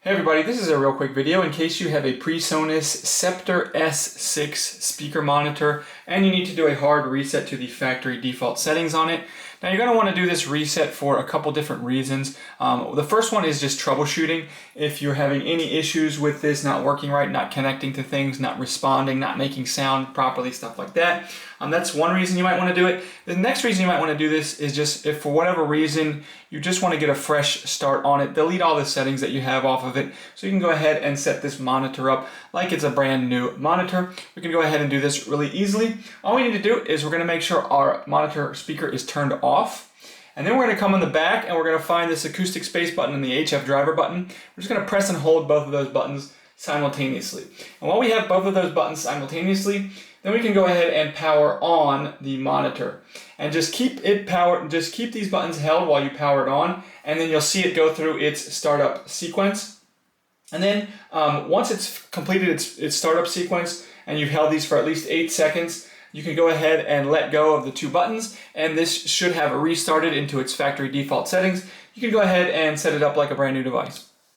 Hey everybody, this is a real quick video in case you have a PreSonus Sceptre S6 speaker monitor and you need to do a hard reset to the factory default settings on it. Now you're going to want to do this reset for a couple different reasons. The first one is just troubleshooting. If you're having any issues with this not working right, not connecting to things, not responding, not making sound properly, stuff like that. That's one reason you might want to do it. The next reason you might want to do this is just if for whatever reason you just want to get a fresh start on it, delete all the settings that you have off of it so you can go ahead and set this monitor up like it's a brand new monitor. We can go ahead and do this really easily. All we need to do is we're going to make sure our monitor speaker is turned off. And then we're going to come on the back and we're going to find this acoustic space button and the HF driver button. We're just going to press and hold both of those buttons simultaneously. And while we have both of those buttons simultaneously, then we can go ahead and power on the monitor. And just keep it powered, just keep these buttons held while you power it on, and then you'll see it go through its startup sequence. And then once it's completed its startup sequence and you've held these for at least 8 seconds, you can go ahead and let go of the two buttons, and this should have restarted into its factory default settings. You can go ahead and set it up like a brand new device.